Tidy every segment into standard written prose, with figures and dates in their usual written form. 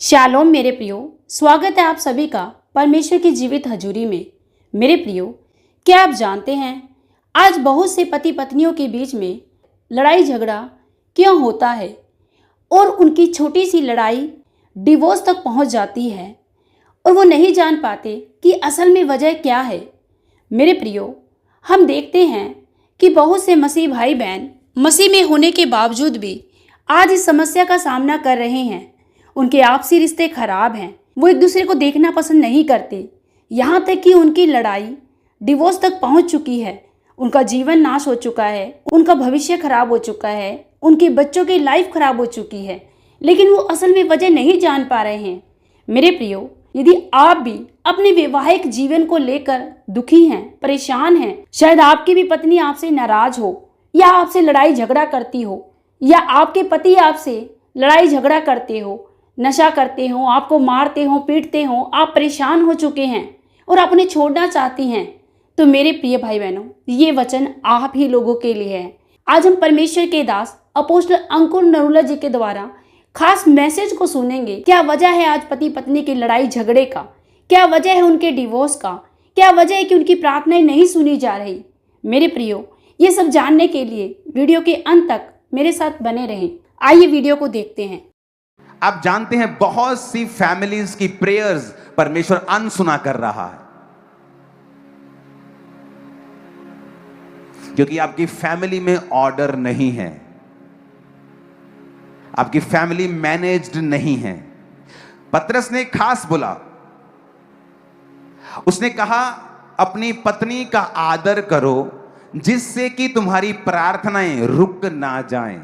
Shalom मेरे प्रियो, स्वागत है आप सभी का परमेश्वर की जीवित हजूरी में। मेरे प्रियो, क्या आप जानते हैं आज बहुत से पति पत्नियों के बीच में लड़ाई झगड़ा क्यों होता है और उनकी छोटी सी लड़ाई डिवोर्स तक पहुंच जाती है और वो नहीं जान पाते कि असल में वजह क्या है। मेरे प्रियो, हम देखते हैं कि बहुत से मसीह भाई बहन मसीह में होने के बावजूद भी आज इस समस्या का सामना कर रहे हैं। उनके आपसी रिश्ते खराब हैं, वो एक दूसरे को देखना पसंद नहीं करते, यहाँ तक कि उनकी लड़ाई डिवोर्स तक पहुँच चुकी है। उनका जीवन नाश हो चुका है, उनका भविष्य खराब हो चुका है, उनके बच्चों की लाइफ खराब हो चुकी है, लेकिन वो असल में वजह नहीं जान पा रहे हैं। मेरे प्रियो, यदि आप भी अपने वैवाहिक जीवन को लेकर दुखी हैं, परेशान हैं, शायद आपकी भी पत्नी आपसे नाराज हो या आपसे लड़ाई झगड़ा करती हो, या आपके पति आपसे लड़ाई झगड़ा करते हो, नशा करते हो, आपको मारते हो, पीटते हो, आप परेशान हो चुके हैं और आप उन्हें छोड़ना चाहती हैं, तो मेरे प्रिय भाई बहनों, ये वचन आप ही लोगों के लिए है। आज हम परमेश्वर के दास अपोस्टल अंकुर नरूला जी के द्वारा खास मैसेज को सुनेंगे। क्या वजह है आज पति पत्नी की लड़ाई झगड़े का? क्या वजह है उनके डिवोर्स का? क्या वजह है कि उनकी प्रार्थनाएं नहीं सुनी जा रही? मेरे प्रियो, ये सब जानने के लिए वीडियो के अंत तक मेरे साथ बने रहें। आइए वीडियो को देखते हैं। आप जानते हैं बहुत सी फैमिलीज की प्रेयर्स परमेश्वर अनसुना कर रहा है, क्योंकि आपकी फैमिली में ऑर्डर नहीं है, आपकी फैमिली मैनेज्ड नहीं है। पतरस ने खास बोला, उसने कहा अपनी पत्नी का आदर करो जिससे कि तुम्हारी प्रार्थनाएं रुक ना जाएं।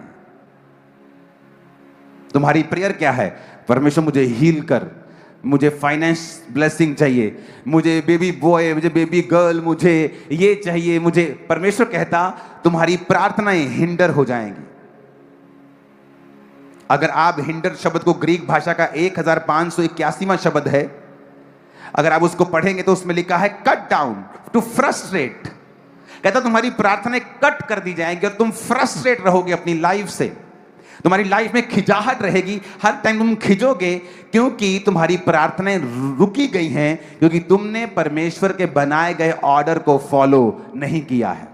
तुम्हारी प्रेयर क्या है? परमेश्वर मुझे हील कर, मुझे फाइनेंस ब्लेसिंग चाहिए, मुझे बेबी बॉय, मुझे बेबी गर्ल, मुझे ये चाहिए, मुझे। परमेश्वर कहता तुम्हारी प्रार्थनाएं हिंडर हो जाएंगी। अगर आप हिंडर शब्द को ग्रीक भाषा का 1581वां शब्द है, अगर आप उसको पढ़ेंगे तो उसमें लिखा है कट डाउन टू फ्रस्ट्रेट। कहता तुम्हारी प्रार्थनाएं कट कर दी जाएंगी और तुम फ्रस्ट्रेट रहोगे अपनी लाइफ से। तुम्हारी लाइफ में खिंचाहट रहेगी, हर टाइम तुम खिंचोगे, क्योंकि तुम्हारी प्रार्थनाएं रुकी गई हैं, क्योंकि तुमने परमेश्वर के बनाए गए ऑर्डर को फॉलो नहीं किया है।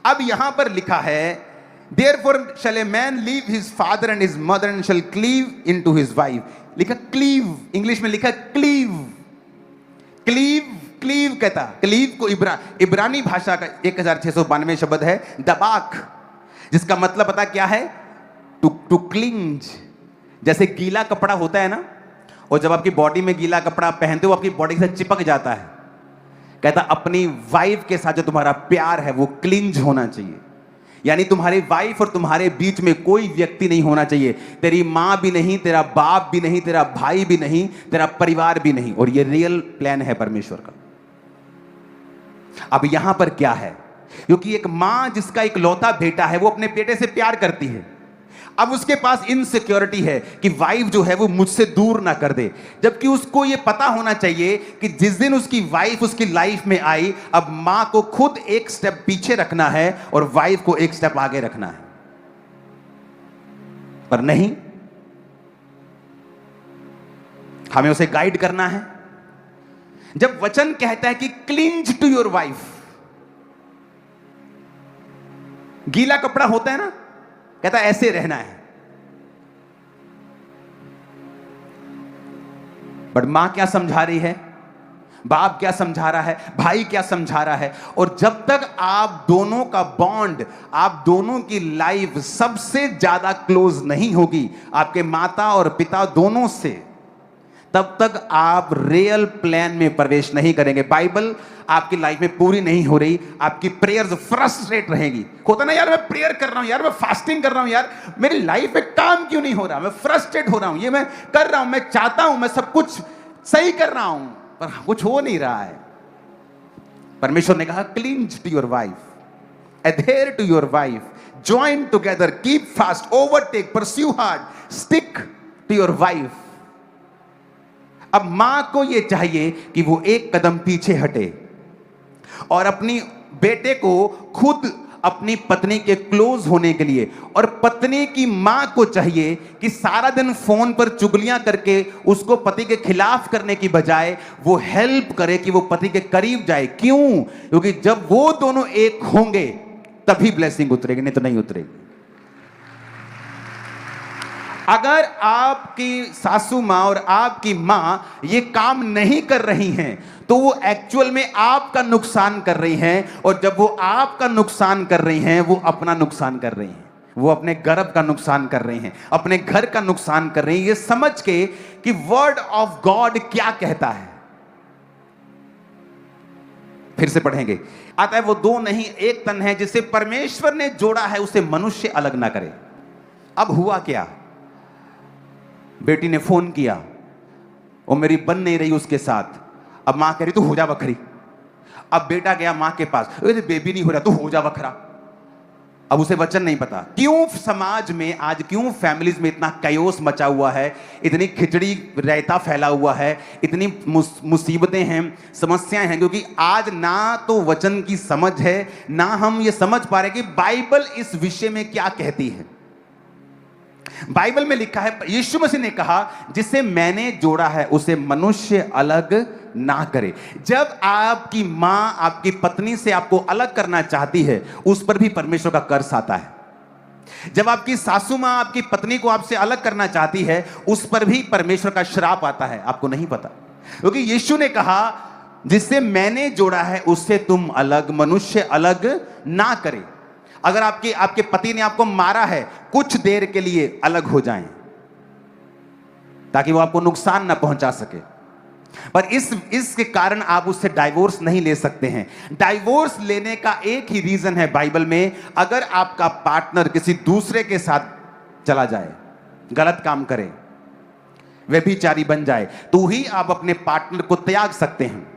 अब यहां पर लिखा है Therefore shall a man leave his father and his mother and shall cleave into his wife। लिखा क्लीव, इंग्लिश में लिखा क्लीव। क्लीव, क्लीव कहता, क्लीव को इब्रानी भाषा का 1692 शब्द है दबाक, जिसका मतलब पता क्या है? To cling. जैसे गीला कपड़ा होता है ना, और जब आपकी बॉडी में गीला कपड़ा पहनते हो आपकी बॉडी के साथ चिपक जाता है। कहता अपनी वाइफ के साथ जो तुम्हारा प्यार है वो क्लिंज होना चाहिए, यानी तुम्हारी वाइफ और तुम्हारे बीच में कोई व्यक्ति नहीं होना चाहिए। तेरी मां भी नहीं, तेरा बाप भी नहीं, तेरा भाई भी नहीं, तेरा परिवार भी नहीं। और ये रियल प्लान है परमेश्वर का। अब यहां पर क्या है? क्योंकि एक मां जिसका एक लौता बेटा है वो अपने बेटे से प्यार करती है। अब उसके पास इनसिक्योरिटी है कि वाइफ जो है वो मुझसे दूर ना कर दे, जबकि उसको ये पता होना चाहिए कि जिस दिन उसकी वाइफ उसकी लाइफ में आई, अब मां को खुद एक स्टेप पीछे रखना है और वाइफ को एक स्टेप आगे रखना है। पर नहीं, हमें उसे गाइड करना है। जब वचन कहता है कि क्लिंज टू योर वाइफ, गीला कपड़ा होता है ना, कहता है ऐसे रहना है। बट मां क्या समझा रही है, बाप क्या समझा रहा है, भाई क्या समझा रहा है? और जब तक आप दोनों का बॉन्ड, आप दोनों की लाइफ सबसे ज्यादा क्लोज नहीं होगी आपके माता और पिता दोनों से, तब तक आप रियल प्लान में प्रवेश नहीं करेंगे। बाइबल आपकी लाइफ में पूरी नहीं हो रही, आपकी प्रेयर्स फ्रस्ट्रेट रहेगी। होता ना, यार मैं प्रेयर कर रहा हूं, यार मैं फास्टिंग कर रहा हूं, यार मेरी लाइफ में काम क्यों नहीं हो रहा, मैं फ्रस्ट्रेट हो रहा हूं, ये मैं कर रहा हूं, मैं चाहता हूं, मैं सब कुछ सही कर रहा हूं, पर कुछ हो नहीं रहा है। परमेश्वर ने कहा cling to your wife, adhere to your wife, join together, keep fast, overtake, pursue hard, stick to your wife. अब मां को यह चाहिए कि वो एक कदम पीछे हटे और अपनी बेटे को खुद अपनी पत्नी के क्लोज होने के लिए, और पत्नी की मां को चाहिए कि सारा दिन फोन पर चुगलियां करके उसको पति के खिलाफ करने की बजाय वो हेल्प करे कि वो पति के करीब जाए। क्यों? क्योंकि जब वो दोनों एक होंगे तभी ब्लेसिंग उतरेगी, नहीं तो नहीं उतरेगी। अगर आपकी सासू मां और आपकी मां ये काम नहीं कर रही हैं तो वो एक्चुअल में आपका नुकसान कर रही हैं, और जब वो आपका नुकसान कर रही हैं वो अपना नुकसान कर रही हैं, वो अपने गर्भ का नुकसान कर रही हैं, अपने घर का नुकसान कर रही हैं, ये समझ के कि वर्ड ऑफ गॉड क्या कहता है। फिर से पढ़ेंगे, आता है वो दो नहीं एक तन है, जिसे परमेश्वर ने जोड़ा है उसे मनुष्य अलग ना करे। अब हुआ क्या? बेटी ने फोन किया, वो मेरी बन नहीं रही उसके साथ, अब मां कह रही तू हो जा बखरी। अब बेटा गया मां के पास, बेबी नहीं हो रहा तू हो जा बखरा। अब उसे वचन नहीं पता। क्यों समाज में आज, क्यों फैमिलीज में इतना कयोस मचा हुआ है, इतनी खिचड़ी रायता फैला हुआ है, इतनी मुसीबतें हैं, समस्याएं हैं? क्योंकि आज ना तो वचन की समझ है, ना हम ये समझ पा रहे कि बाइबल इस विषय में क्या कहती है। बाइबल में लिखा है, यीशु मसीह ने कहा जिसे मैंने जोड़ा है उसे मनुष्य अलग ना करे। जब आपकी मां आपकी पत्नी से आपको अलग करना चाहती है, उस पर भी परमेश्वर का कर्स आता है। जब आपकी सासू मां आपकी पत्नी को आपसे अलग करना चाहती है, उस पर भी परमेश्वर का श्राप आता है। आपको नहीं पता, क्योंकि यीशु ने कहा जिससे मैंने जोड़ा है उससे तुम अलग, मनुष्य अलग ना करे। अगर आपके पति ने आपको मारा है, कुछ देर के लिए अलग हो जाएं ताकि वो आपको नुकसान ना पहुंचा सके, पर इसके कारण आप उससे डाइवोर्स नहीं ले सकते हैं। डाइवोर्स लेने का एक ही रीजन है बाइबल में, अगर आपका पार्टनर किसी दूसरे के साथ चला जाए, गलत काम करे, व्यभिचारी बन जाए, तो ही आप अपने पार्टनर को त्याग सकते हैं।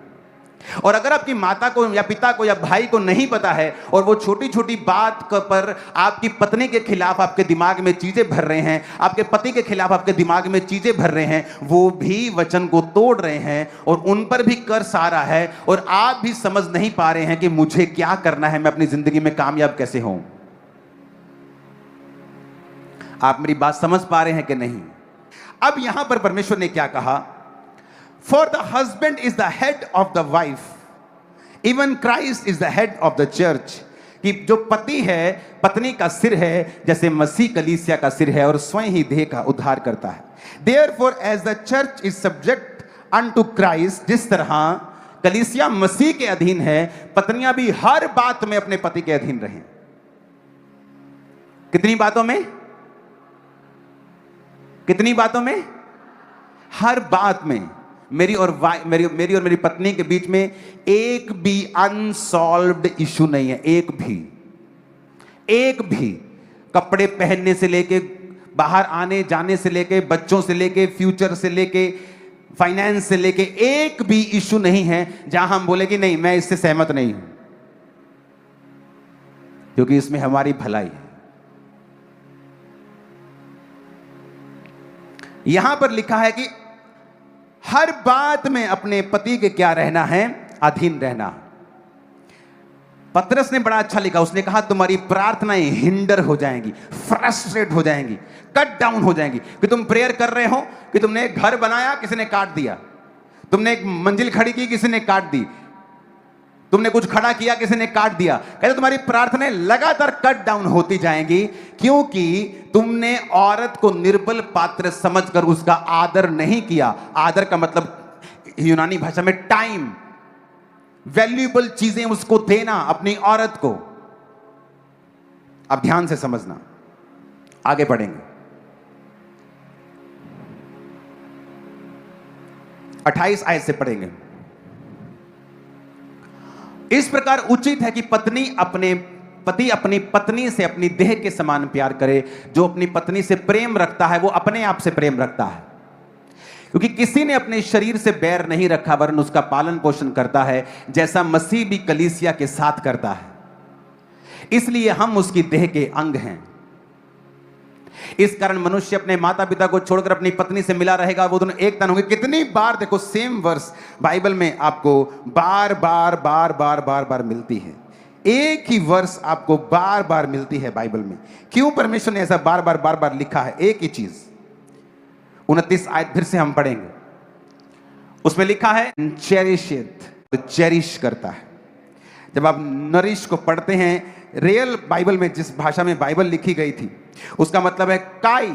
और अगर आपकी माता को या पिता को या भाई को नहीं पता है और वो छोटी छोटी बात पर आपकी पत्नी के खिलाफ आपके दिमाग में चीजें भर रहे हैं, आपके पति के खिलाफ आपके दिमाग में चीजें भर रहे हैं, वो भी वचन को तोड़ रहे हैं और उन पर भी कर्स आ रहा है, और आप भी समझ नहीं पा रहे हैं कि मुझे क्या करना है, मैं अपनी जिंदगी में कामयाब कैसे हूं। आप मेरी बात समझ पा रहे हैं कि नहीं? अब यहां पर परमेश्वर ने क्या कहा? For the husband is the head of the wife, even Christ is the head of the church. कि जो पति है पत्नी का सिर है, जैसे मसीह कलीसिया का सिर है और स्वयं ही देह का उद्धार करता है। Therefore, as the church is subject unto Christ, जिस तरह कलीसिया मसीह के अधीन है, पत्नियां भी हर बात में अपने पति के अधीन रहें। कितनी बातों में? कितनी बातों में? हर बात में। मेरी और मेरी पत्नी के बीच में एक भी अनसॉल्व्ड इशू नहीं है, एक भी कपड़े पहनने से लेके, बाहर आने जाने से लेके, बच्चों से लेके, फ्यूचर से लेके, फाइनेंस से लेके, एक भी इशू नहीं है जहां हम बोले कि नहीं मैं इससे सहमत नहीं हूं, क्योंकि इसमें हमारी भलाई है। यहां पर लिखा है कि हर बात में अपने पति के क्या रहना है? अधीन रहना। पतरस ने बड़ा अच्छा लिखा, उसने कहा तुम्हारी प्रार्थनाएं हिंडर हो जाएंगी, फ्रस्ट्रेट हो जाएंगी, कट डाउन हो जाएंगी। कि तुम प्रेयर कर रहे हो कि तुमने एक घर बनाया, किसी ने काट दिया, तुमने एक मंजिल खड़ी की, किसी ने काट दी, तुमने कुछ खड़ा किया, किसी ने काट दिया। कहते तुम्हारी प्रार्थनाएं लगातार कट डाउन होती जाएंगी, क्योंकि तुमने औरत को निर्बल पात्र समझकर उसका आदर नहीं किया। आदर का मतलब यूनानी भाषा में टाइम, वैल्यूएबल चीजें उसको देना अपनी औरत को। अब ध्यान से समझना, आगे बढ़ेंगे। 28 आयत से पढ़ेंगे। इस प्रकार उचित है कि पति अपनी पत्नी से अपनी देह के समान प्यार करे। जो अपनी पत्नी से प्रेम रखता है वो अपने आप से प्रेम रखता है, क्योंकि किसी ने अपने शरीर से बैर नहीं रखा वरन उसका पालन पोषण करता है, जैसा मसीह भी कलीसिया के साथ करता है। इसलिए हम उसकी देह के अंग हैं। इस कारण मनुष्य अपने माता पिता को छोड़कर अपनी पत्नी से मिला रहेगा, वो दोनों एक तन होंगे। कितनी बार देखो सेम वर्स बाइबल में आपको बार बार बार बार बार बार मिलती है। एक ही वर्स आपको बार बार मिलती है बाइबल में। क्यों परमेश्वर ने ऐसा बार बार लिखा है? एक ही चीज। 29 आयत फिर से हम पढ़ेंगे, उसमें लिखा है चेरिश इट, चेरिश करता है। जब आप नरिश को पढ़ते हैं रियल बाइबल में, जिस भाषा में बाइबल लिखी गई थी, उसका मतलब है काई।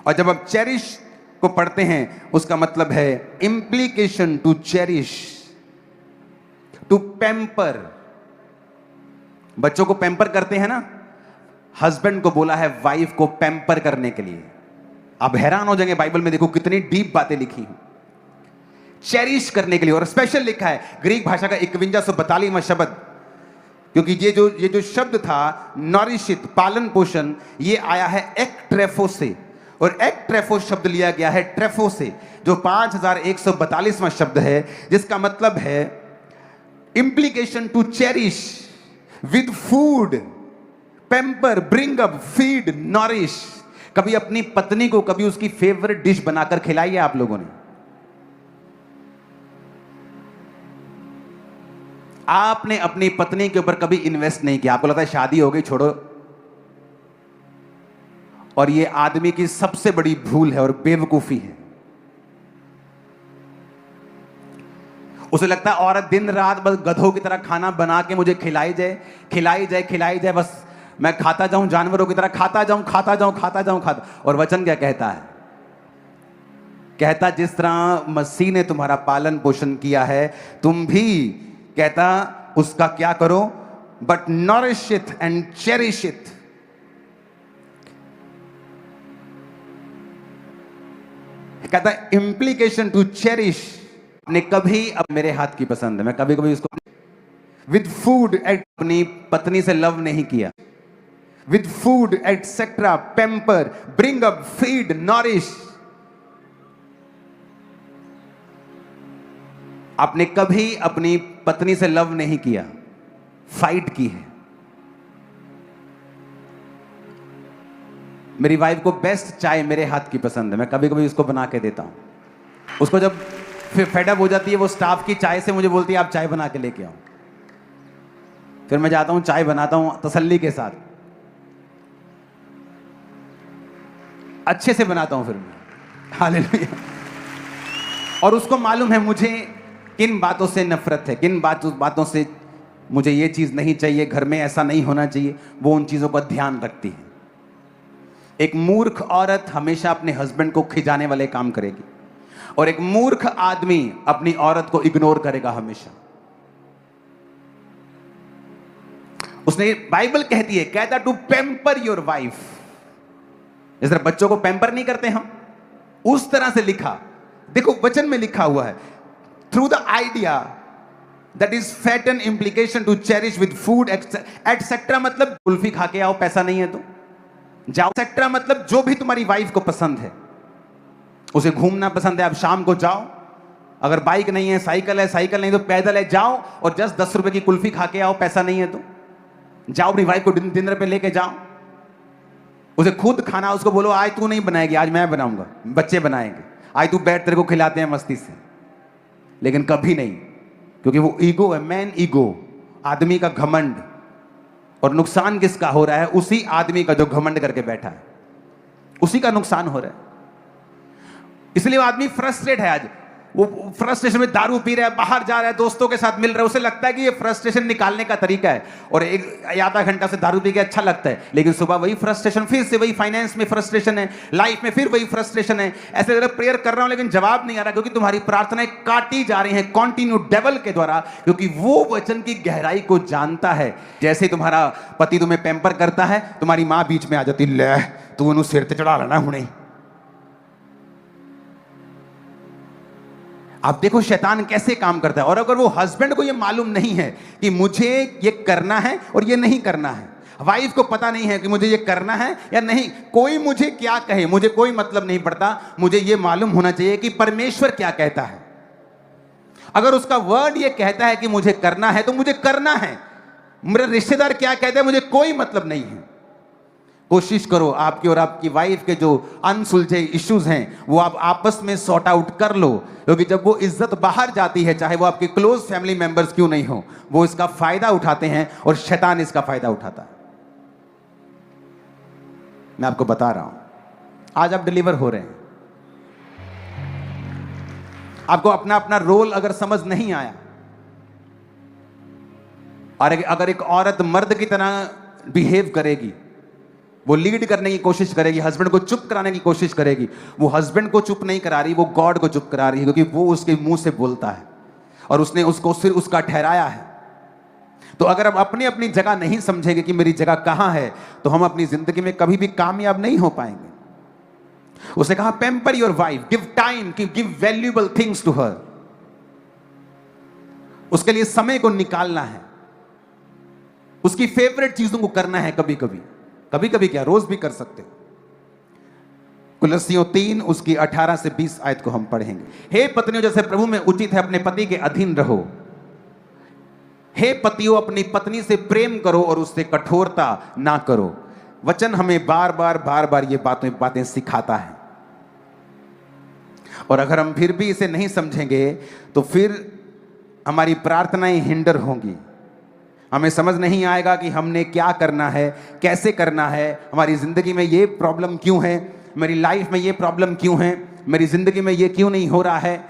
और जब आप चेरिश को पढ़ते हैं उसका मतलब है implication, to cherish, to pamper. बच्चों को पैम्पर करते हैं ना, हस्बैंड को बोला है वाइफ को पैम्पर करने के लिए। आप हैरान हो जाएंगे, बाइबल में देखो कितनी डीप बातें लिखी हैं, चेरिश करने के लिए। और स्पेशल लिखा है ग्रीक भाषा का 5142वां शब्द, क्योंकि ये जो शब्द था नॉरिशित, पालन पोषण, ये आया है एक ट्रेफो से। और एक ट्रेफो शब्द लिया गया है ट्रेफो से, जो 5142वां शब्द है, जिसका मतलब है implication to cherish with food, pamper, bring up, feed, nourish. कभी अपनी पत्नी को कभी उसकी फेवरेट डिश बनाकर खिलाई है आप लोगों ने? आपने अपनी पत्नी के ऊपर कभी इन्वेस्ट नहीं किया, आपको लगता है शादी हो गई छोड़ो। और ये आदमी की सबसे बड़ी भूल है और बेवकूफी है। उसे लगता है औरत दिन रात बस गधों की तरह खाना बना के मुझे खिलाई जाए, बस मैं खाता जाऊं, जानवरों की तरह खाता जाऊं। और वचन क्या कहता है? कहता जिस तरह मसीह ने तुम्हारा पालन पोषण किया है, तुम भी, कहता उसका क्या करो, but nourish it and cherish it. कहता इंप्लीकेशन टू चेरिश। ने कभी, अब मेरे हाथ की पसंद है, मैं कभी कभी उसको विद फूड एट, अपनी पत्नी से लव नहीं किया, with food etcetera, pamper, bring up, feed, nourish. आपने कभी अपनी पत्नी से लव नहीं किया, फाइट की है। मेरी वाइफ को बेस्ट चाय मेरे हाथ की पसंद है, मैं कभी कभी उसको बना के देता हूं। उसको जब फिर फेडअप हो जाती है वो स्टाफ की चाय से, मुझे बोलती है आप चाय बना के लेके आओ। फिर मैं जाता हूं, चाय बनाता हूं तसल्ली के साथ, अच्छे से बनाता हूं फिर मैं। हालेलुया। और उसको मालूम है मुझे किन बातों से नफरत है, किन बातों से मुझे ये चीज नहीं चाहिए, घर में ऐसा नहीं होना चाहिए, वो उन चीजों का ध्यान रखती है। एक मूर्ख औरत हमेशा अपने हस्बैंड को खिजाने वाले काम करेगी, और एक मूर्ख आदमी अपनी औरत को इग्नोर करेगा हमेशा। उसने, बाइबल कहती है, कहता टू पैम्पर योर वाइफ। जिस तरह बच्चों को पैम्पर नहीं करते हम, उस तरह से लिखा। देखो वचन में लिखा हुआ है, through the idea that is fatten, implication to cherish with food etcetera. मतलब कुल्फी खा के आओ, पैसा नहीं है तो जाओ। एटसेट्रा मतलब जो भी तुम्हारी वाइफ को पसंद है, उसे घूमना पसंद है, आप शाम को जाओ। अगर बाइक नहीं है, साइकिल है, साइकिल नहीं तो पैदल है, जाओ और 10 रुपए की कुल्फी खा के आओ, पैसा नहीं है तो जाओ। अपनी वाइफ को डिनर पे लेके जाओ, उसे खुद खाना, उसको बोलो आज तू नहीं बनाएगी, आज मैं बनाऊंगा, बच्चे बनाएंगे, आज तू बैठ, तेरे को खिलाते हैं मस्ती से। लेकिन कभी नहीं, क्योंकि वो ईगो है, मैन ईगो, आदमी का घमंड। और नुकसान किसका हो रहा है? उसी आदमी का जो घमंड करके बैठा है, उसी का नुकसान हो रहा है। इसलिए वो आदमी फ्रस्ट्रेट है। आज वो फ्रस्ट्रेशन में दारू पी रहा है, बाहर जा रहा है, दोस्तों के साथ मिल रहा है, उसे लगता है कि ये फ्रस्ट्रेशन निकालने का तरीका है, और एक आधा घंटा से दारू पी के अच्छा लगता है, लेकिन सुबह वही फ्रस्ट्रेशन, फिर से वही फाइनेंस में फ्रस्ट्रेशन है, लाइफ में फिर वही फ्रस्ट्रेशन है। ऐसे अगर प्रेयर कर रहा हूं लेकिन जवाब नहीं आ रहा, क्योंकि तुम्हारी प्रार्थनाएं काटी जा रही हैं कॉन्टिन्यू डेवल के द्वारा, क्योंकि वो वचन की गहराई को जानता है। जैसे ही तुम्हारा पति तुम्हें पैम्पर करता है, तुम्हारी मां बीच में आ जाती, ले तू उन्हें सिर ते चढ़ा लेना हुणे। आप देखो शैतान कैसे काम करता है। और अगर वो हस्बैंड को ये मालूम नहीं है कि मुझे ये करना है और ये नहीं करना है, वाइफ को पता नहीं है कि मुझे ये करना है या नहीं, कोई मुझे क्या कहे मुझे कोई मतलब नहीं पड़ता, मुझे ये मालूम होना चाहिए कि परमेश्वर क्या कहता है। अगर उसका वर्ड ये कहता है कि मुझे करना है तो मुझे करना है, मेरे रिश्तेदार क्या कहते हैं मुझे कोई मतलब नहीं है। कोशिश करो आपकी और आपकी वाइफ के जो अनसुलझे इश्यूज हैं वो आप आपस में सॉर्ट आउट कर लो, क्योंकि जब वो इज्जत बाहर जाती है, चाहे वो आपके क्लोज फैमिली मेंबर्स क्यों नहीं हो, वो इसका फायदा उठाते हैं और शैतान इसका फायदा उठाता है। मैं आपको बता रहा हूं, आज आप डिलीवर हो रहे हैं। आपको अपना अपना रोल अगर समझ नहीं आया, और अगर एक औरत मर्द की तरह बिहेव करेगी, वो लीड करने की कोशिश करेगी, हस्बैंड को चुप कराने की कोशिश करेगी, वो हस्बैंड को चुप नहीं करा रही, वो गॉड को चुप करा रही है, क्योंकि वो उसके मुंह से बोलता है और उसने उसको सिर उसका ठहराया है। तो अगर हम अपनी अपनी जगह नहीं समझेंगे कि मेरी जगह कहां है, तो हम अपनी जिंदगी में कभी भी कामयाब नहीं हो पाएंगे। उसने कहा pamper your wife, give time, give valuable things to her. उसके लिए समय को निकालना है, उसकी फेवरेट चीजों को करना है। कभी कभी, कभी कभी क्या, रोज भी कर सकते हो। कुलस्सियों 3 उसकी 18 से 20 आयत को हम पढ़ेंगे। हे पत्नियों, जैसे प्रभु में उचित है अपने पति के अधीन रहो। हे पतियों, अपनी पत्नी से प्रेम करो और उससे कठोरता ना करो। वचन हमें बार बार ये बातें सिखाता है, और अगर हम फिर भी इसे नहीं समझेंगे तो फिर हमारी प्रार्थनाएं हिंडर होंगी। हमें समझ नहीं आएगा कि हमने क्या करना है, कैसे करना है, हमारी जिंदगी में ये प्रॉब्लम क्यों है, मेरी लाइफ में ये प्रॉब्लम क्यों है, मेरी जिंदगी में ये क्यों नहीं हो रहा है।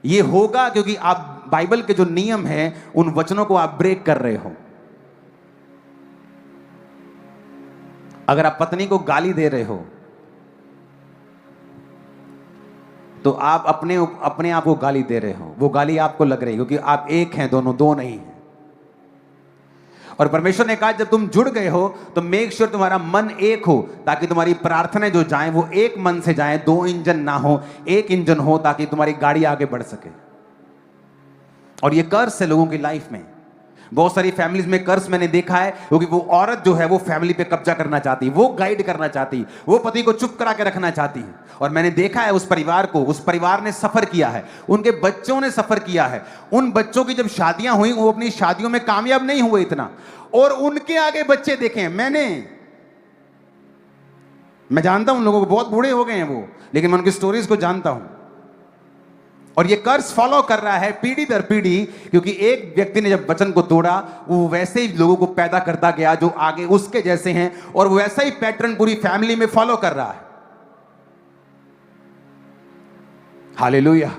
ये होगा क्योंकि आप बाइबल के जो नियम हैं उन वचनों को आप ब्रेक कर रहे हो। अगर आप पत्नी को गाली दे रहे हो तो आप अपने आप को गाली दे रहे हो। वो गाली आपको लग रही है क्योंकि आप एक हैं, दोनों दो नहीं हैं। और परमेश्वर ने कहा जब तुम जुड़ गए हो तो मेक श्योर तुम्हारा मन एक हो, ताकि तुम्हारी प्रार्थनाएं जो जाएं वो एक मन से जाएं, 2 इंजन ना हो, एक इंजन हो, ताकि तुम्हारी गाड़ी आगे बढ़ सके। और ये कर्स है लोगों की लाइफ में। बहुत सारी फैमिलीज में कर्स मैंने देखा है, क्योंकि वो औरत जो है वो फैमिली पे कब्जा करना चाहती, वो गाइड करना चाहती, वो पति को चुप करा के रखना चाहती है। और मैंने देखा है उस परिवार को, उस परिवार ने सफर किया है, उनके बच्चों ने सफर किया है। उन बच्चों की जब शादियां हुई वो अपनी शादियों में कामयाब नहीं हुए इतना, और उनके आगे बच्चे देखे मैं जानता हूं उन लोगों को, बहुत बूढ़े हो गए हैं वो, लेकिन मैं उनकी स्टोरीज को जानता हूं। और ये कर्ज फॉलो कर रहा है पीढ़ी दर पीढ़ी, क्योंकि एक व्यक्ति ने जब वचन को तोड़ा वो वैसे ही लोगों को पैदा करता गया जो आगे उसके जैसे हैं, और वैसा ही पैटर्न पूरी फैमिली में फॉलो कर रहा है। हालेलुया।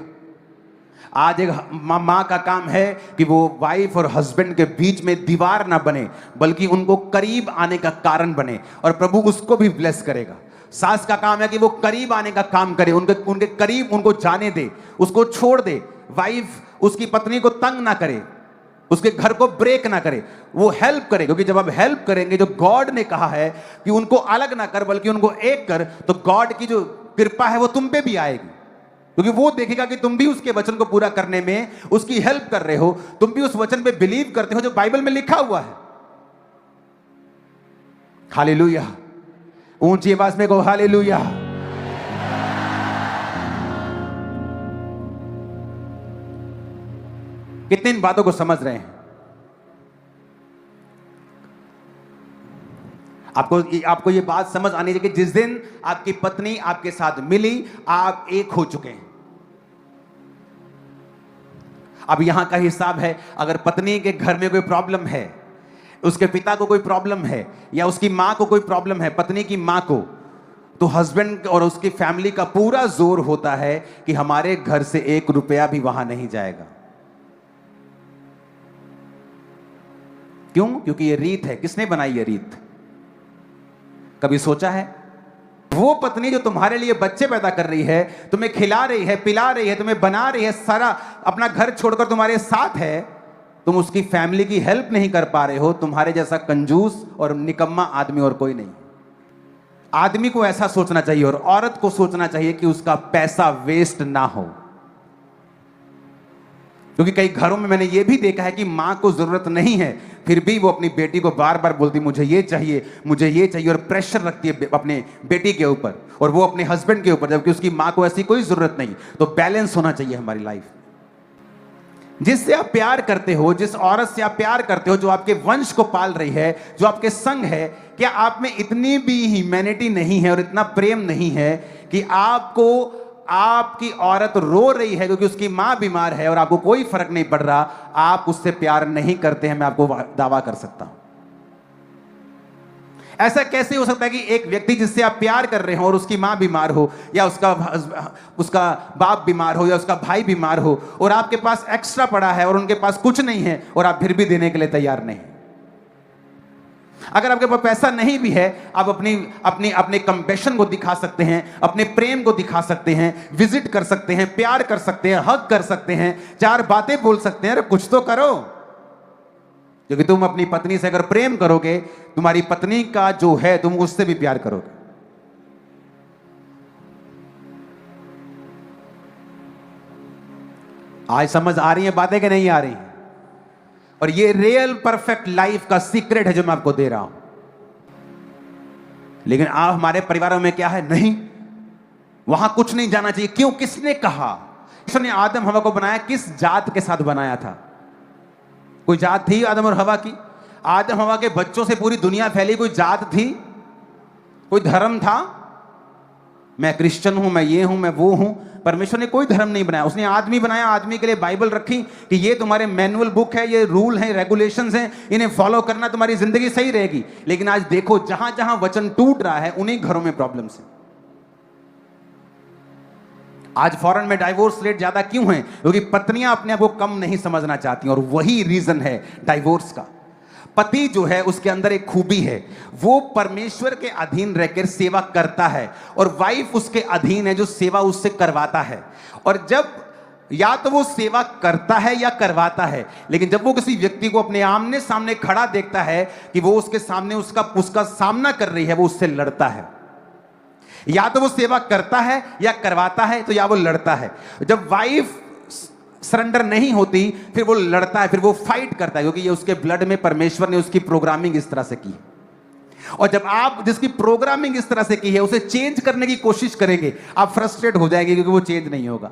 आज एक मां का काम है कि वो वाइफ और हस्बैंड के बीच में दीवार ना बने, बल्कि उनको करीब आने का कारण बने, और प्रभु उसको भी ब्लेस करेगा। सास का काम है कि वो करीब आने का काम करे, उनके करीब उनको जाने दे, उसको छोड़ दे। वाइफ उसकी पत्नी को तंग ना करे, उसके घर को ब्रेक ना करे, वो हेल्प करे। क्योंकि जब आप हेल्प करेंगे, जो गॉड ने कहा है कि उनको अलग ना कर बल्कि उनको एक कर, तो गॉड की जो कृपा है वो तुम पे भी आएगी, क्योंकि वो देखेगा कि तुम भी उसके वचन को पूरा करने में उसकी हेल्प कर रहे हो, तुम भी उस वचन पे बिलीव करते हो जो बाइबल में लिखा हुआ है। हालेलुया। ऊंची आवाज में कहो हालेलुया। कितनी इन बातों को समझ रहे हैं? आपको ये बात समझ आनी चाहिए कि जिस दिन आपकी पत्नी आपके साथ मिली, आप एक हो चुके हैं। अब यहां का हिसाब है, अगर पत्नी के घर में कोई प्रॉब्लम है, उसके पिता को कोई प्रॉब्लम है, या उसकी मां को कोई प्रॉब्लम है, पत्नी की मां को, तो हस्बैंड और उसकी फैमिली का पूरा जोर होता है कि हमारे घर से 1 रुपया भी वहां नहीं जाएगा। क्यों? क्योंकि ये रीत है। किसने बनाई ये रीत? कभी सोचा है? वो पत्नी जो तुम्हारे लिए बच्चे पैदा कर रही है, तुम्हें खिला रही है, पिला रही है, तुम्हें बना रही है, सारा अपना घर छोड़कर तुम्हारे साथ है, तुम उसकी फैमिली की हेल्प नहीं कर पा रहे हो। तुम्हारे जैसा कंजूस और निकम्मा आदमी और कोई नहीं। आदमी को ऐसा सोचना चाहिए और औरत को सोचना चाहिए कि उसका पैसा वेस्ट ना हो, क्योंकि कई घरों में मैंने ये भी देखा है कि मां को जरूरत नहीं है, फिर भी वो अपनी बेटी को बार बार बोलती मुझे ये चाहिए, मुझे ये चाहिए, और प्रेशर रखती है अपने बेटी के ऊपर और वो अपने हस्बैंड के ऊपर, जबकि उसकी मां को ऐसी कोई जरूरत नहीं। तो बैलेंस होना चाहिए हमारी लाइफ। जिससे आप प्यार करते हो, जिस औरत से आप प्यार करते हो, जो आपके वंश को पाल रही है, जो आपके संग है, क्या आप में इतनी भी ह्यूमैनिटी नहीं है और इतना प्रेम नहीं है कि आपको आपकी औरत रो रही है क्योंकि उसकी मां बीमार है और आपको कोई फर्क नहीं पड़ रहा, आप उससे प्यार नहीं करते हैं? मैं आपको दावा कर सकता हूं। ऐसा कैसे हो सकता है कि एक व्यक्ति जिससे आप प्यार कर रहे हो और उसकी मां बीमार हो, या उसका बाप बीमार हो, या उसका भाई बीमार हो, और आपके पास एक्स्ट्रा पड़ा है और उनके पास कुछ नहीं है और आप फिर भी देने के लिए तैयार नहीं? अगर आपके पास पैसा नहीं भी है, आप अपने कंपैशन को दिखा सकते हैं, अपने प्रेम को दिखा सकते हैं, विजिट कर सकते हैं, प्यार कर सकते हैं, हक कर सकते हैं, चार बातें बोल सकते हैं। अरे कुछ तो करो, क्योंकि तुम अपनी पत्नी से अगर प्रेम करोगे, तुम्हारी पत्नी का जो है तुम उससे भी प्यार करोगे। आज समझ आ रही है बातें कि नहीं आ रही? और ये रियल परफेक्ट लाइफ का सीक्रेट है जो मैं आपको दे रहा हूं। लेकिन आप हमारे परिवारों में क्या है? नहीं, वहां कुछ नहीं जाना चाहिए। क्यों? किसने कहा? ईश्वर ने आदम हवा को बनाया, किस जात के साथ बनाया था? कोई जात थी आदम और हवा की? आदम हवा के बच्चों से पूरी दुनिया फैली, कोई जात थी? कोई धर्म था? मैं क्रिश्चियन हूं, मैं ये हूं, मैं वो हूं। परमेश्वर ने कोई धर्म नहीं बनाया, उसने आदमी बनाया। आदमी के लिए बाइबल रखी कि ये तुम्हारे मैनुअल बुक है, ये रूल है, रेगुलेशंस हैं, इन्हें फॉलो करना, तुम्हारी जिंदगी सही रहेगी। लेकिन आज देखो, जहां जहां वचन टूट रहा है उन्हीं घरों में प्रॉब्लम्स हैं। आज फॉरेन में डाइवोर्स रेट ज्यादा क्यों है? क्योंकि पत्नियां अपने आप को कम नहीं समझना चाहती, और वही रीजन है डाइवोर्स का। पति जो है उसके अंदर एक खूबी है, वो परमेश्वर के अधीन रहकर सेवा करता है, और वाइफ उसके अधीन है जो सेवा उससे करवाता है। और जब या तो वो सेवा करता है या करवाता है, लेकिन जब वो किसी व्यक्ति को अपने आमने सामने खड़ा देखता है कि वो उसके सामने उसका सामना कर रही है, वो उससे लड़ता है। या तो वो सेवा करता है या करवाता है, तो या वो लड़ता है। जब वाइफ सरेंडर नहीं होती, फिर वो लड़ता है, फिर वो फाइट करता है, क्योंकि ये उसके ब्लड में परमेश्वर ने उसकी प्रोग्रामिंग इस तरह से की। और जब आप जिसकी प्रोग्रामिंग इस तरह से की है उसे चेंज करने की कोशिश करेंगे, आप फ्रस्ट्रेट हो जाएंगे, क्योंकि वो चेंज नहीं होगा।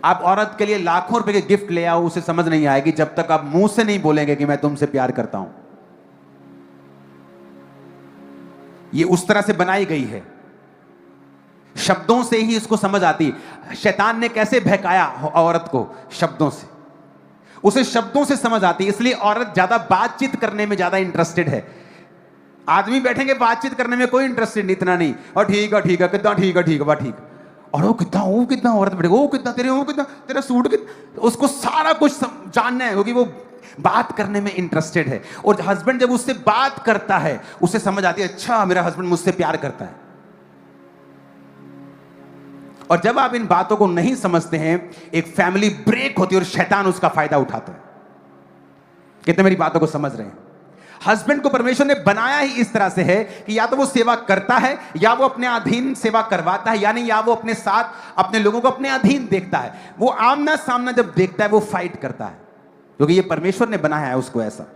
आप औरत के लिए लाखों रुपए के गिफ्ट ले आओ, उसे समझ नहीं आएगी जब तक आप मुंह से नहीं बोलेंगे कि मैं तुमसे प्यार करता हूं। ये उस तरह से बनाई गई है, शब्दों से ही इसको समझ आती। शैतान ने कैसे बहकाया औरत को? शब्दों से। उसे शब्दों से समझ आती, इसलिए औरत ज्यादा बातचीत करने में ज्यादा इंटरेस्टेड है। आदमी बैठेंगे बातचीत करने में कोई इंटरेस्टेड नहीं, इतना नहीं। और ठीक है, ठीक है, कितना ठीक है, ठीक है, ठीक। और वो कितना औरत बैठे, वो कितना तेरा सूट कितना, उसको सारा कुछ जानना है, क्योंकि वो बात करने में इंटरेस्टेड है। और हस्बैंड जब उससे बात करता है, उसे समझ आती है, अच्छा मेरा हस्बैंड मुझसे प्यार करता है। और जब आप इन बातों को नहीं समझते हैं, एक फैमिली ब्रेक होती है और शैतान उसका फायदा उठाता है। कितने मेरी बातों को समझ रहे हैं? हस्बैंड को परमेश्वर ने बनाया ही इस तरह से है कि या तो वो सेवा करता है या वो अपने अधीन सेवा करवाता है, यानी या वो अपने साथ अपने लोगों को अपने अधीन देखता है। वो आमना सामना जब देखता है वो फाइट करता है, क्योंकि ये परमेश्वर ने बनाया है उसको ऐसा।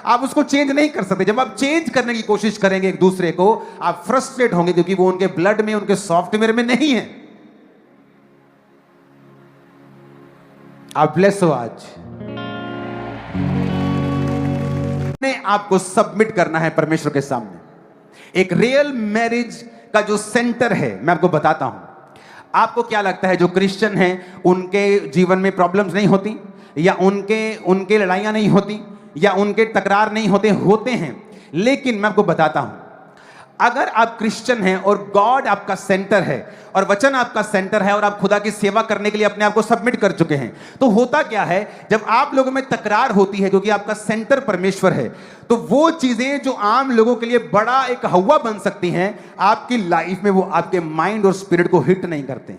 आप उसको चेंज नहीं कर सकते। जब आप चेंज करने की कोशिश करेंगे एक दूसरे को, आप फ्रस्ट्रेट होंगे, क्योंकि वो उनके ब्लड में, उनके सॉफ्टवेयर में नहीं है। आप ब्लेस हो। आज ने आपको सबमिट करना है परमेश्वर के सामने। एक रियल मैरिज का जो सेंटर है, मैं आपको बताता हूं। आपको क्या लगता है जो क्रिश्चियन हैं उनके जीवन में प्रॉब्लम्स नहीं होती, या उनके लड़ाइयां नहीं होती, या उनके तकरार नहीं होते हैं। लेकिन मैं आपको बताता हूं, अगर आप क्रिश्चियन हैं और गॉड आपका सेंटर है और वचन आपका सेंटर है और आप खुदा की सेवा करने के लिए अपने आप को सबमिट कर चुके हैं, तो होता क्या है, जब आप लोगों में तकरार होती है, क्योंकि आपका सेंटर परमेश्वर है, तो वो चीजें जो आम लोगों के लिए बड़ा एक हवा बन सकती हैं, आपकी लाइफ में वो आपके माइंड और स्पिरिट को हिट नहीं करते।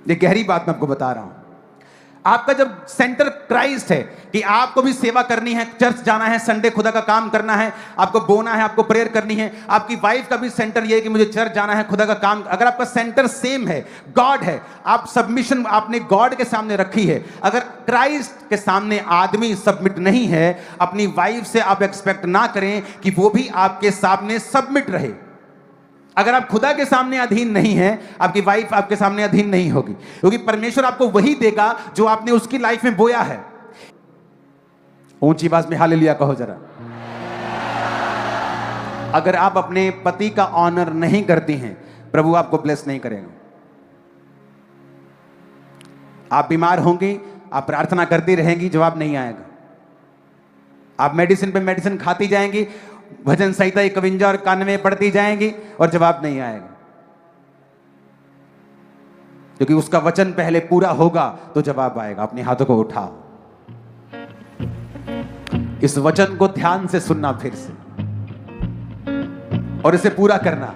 ये गहरी बात मैं आपको बता रहा हूं। आपका जब सेंटर क्राइस्ट है कि आपको भी सेवा करनी है, चर्च जाना है, संडे खुदा का काम करना है, आपको बोना है, आपको प्रेयर करनी है। आपकी वाइफ का भी सेंटर ये है कि मुझे चर्च जाना है, खुदा का काम। अगर आपका सेंटर सेम है, गॉड है, आप सबमिशन आपने गॉड के सामने रखी है। अगर क्राइस्ट के सामने आदमी सबमिट नहीं है, अपनी वाइफ से आप एक्सपेक्ट ना करें कि वो भी आपके सामने सबमिट रहे। अगर आप खुदा के सामने अधीन नहीं हैं, आपकी वाइफ आपके सामने अधीन नहीं होगी, क्योंकि परमेश्वर आपको वही देगा जो आपने उसकी लाइफ में बोया है। ऊंची आवाज में हालेलुया कहो जरा। अगर आप अपने पति का ऑनर नहीं करती हैं, प्रभु आपको ब्लेस नहीं करेगा। आप बीमार होंगी, आप प्रार्थना करती रहेंगी, जवाब नहीं आएगा। आप मेडिसिन पे मेडिसिन खाती जाएंगी, भजन संहिता 51 और 91 पढ़ती जाएंगी और जवाब नहीं आएगा, क्योंकि उसका वचन पहले पूरा होगा तो जवाब आएगा। अपने हाथों को उठाओ, इस वचन को ध्यान से सुनना फिर से और इसे पूरा करना।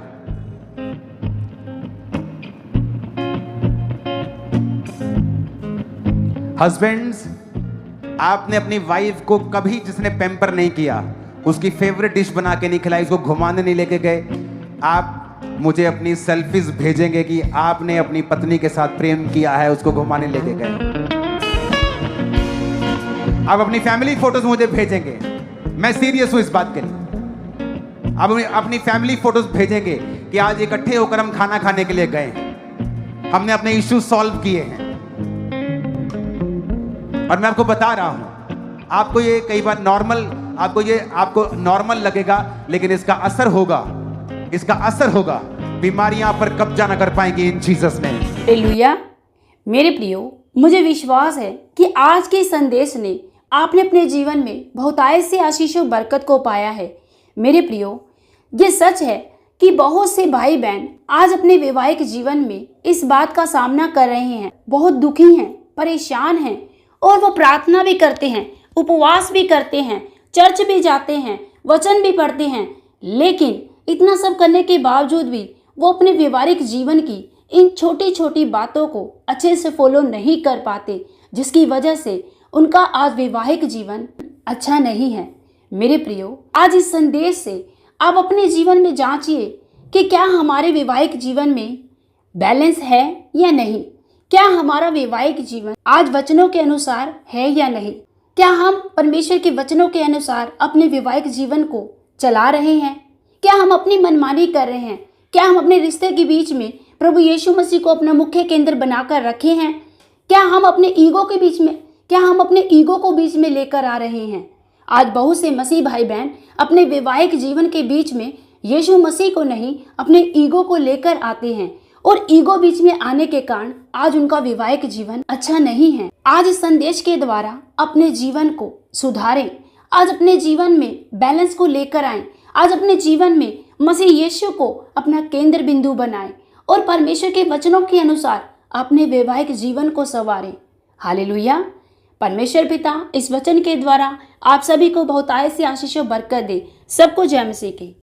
हस्बैंड्स, आपने अपनी वाइफ को कभी जिसने पैम्पर नहीं किया, उसकी फेवरेट डिश बना के नहीं खिलाई, उसको घुमाने नहीं लेके गए, आप मुझे अपनी सेल्फीज भेजेंगे कि आपने अपनी पत्नी के साथ प्रेम किया है, उसको घुमाने लेके गए। आप अपनी फैमिली फोटोज मुझे भेजेंगे, मैं सीरियस हूं इस बात के लिए। आप अपनी फैमिली फोटोज भेजेंगे कि आज इकट्ठे होकर हम खाना खाने के लिए गए हैं, हमने अपने इश्यूज सॉल्व किए हैं। और मैं आपको बता रहा हूं, आपको ये कई बार आपको नॉर्मल लगेगा, लेकिन इसका असर होगा, बीमारियां आप पर कब्जा न कर पाएंगी इन जीसस नेम। हालेलुया। मेरे प्रियो, मुझे विश्वास है कि आज के संदेश ने आपने अपने जीवन में बहुतायत से आशीष और बरकत को पाया है। मेरे प्रियो, ये सच है कि बहुत से भाई बहन आज अपने वैवाहिक जीवन में इस बात का सामना कर रहे हैं, बहुत दुखी हैं, परेशान हैं, और वो प्रार्थना भी करते हैं, उपवास भी करते हैं, चर्च भी जाते हैं, वचन भी पढ़ते हैं, लेकिन इतना सब करने के बावजूद भी वो अपने वैवाहिक जीवन की इन छोटी छोटी बातों को अच्छे से फॉलो नहीं कर पाते, जिसकी वजह से उनका आज वैवाहिक जीवन अच्छा नहीं है। मेरे प्रियो, आज इस संदेश से आप अपने जीवन में जांचिए कि क्या हमारे वैवाहिक जीवन में बैलेंस है या नहीं। क्या हमारा वैवाहिक जीवन आज वचनों के अनुसार है या नहीं। क्या हम परमेश्वर के वचनों के अनुसार अपने वैवाहिक जीवन को चला रहे हैं। क्या हम अपनी मनमानी कर रहे हैं। क्या हम अपने रिश्ते के बीच में प्रभु यीशु मसीह को अपना मुख्य केंद्र बनाकर रखे हैं। क्या हम अपने ईगो को बीच में लेकर आ रहे हैं। आज बहुत से मसीह भाई बहन अपने वैवाहिक जीवन के बीच में यीशु मसीह को नहीं, अपने ईगो को लेकर आते हैं, और ईगो बीच में आने के कारण आज उनका वैवाहिक जीवन अच्छा नहीं है। आज इस संदेश के द्वारा अपने जीवन को सुधारें। आज अपने जीवन में बैलेंस को लेकर आएं। आज अपने जीवन में मसीह यीशु को अपना केंद्र बिंदु बनाएं और परमेश्वर के वचनों के अनुसार अपने वैवाहिक जीवन को संवारें। हालेलुया। परमेश्वर पिता इस वचन के द्वारा आप सभी को बहुतायत से आशीष और बरकत दे। सबको जय मसीह की।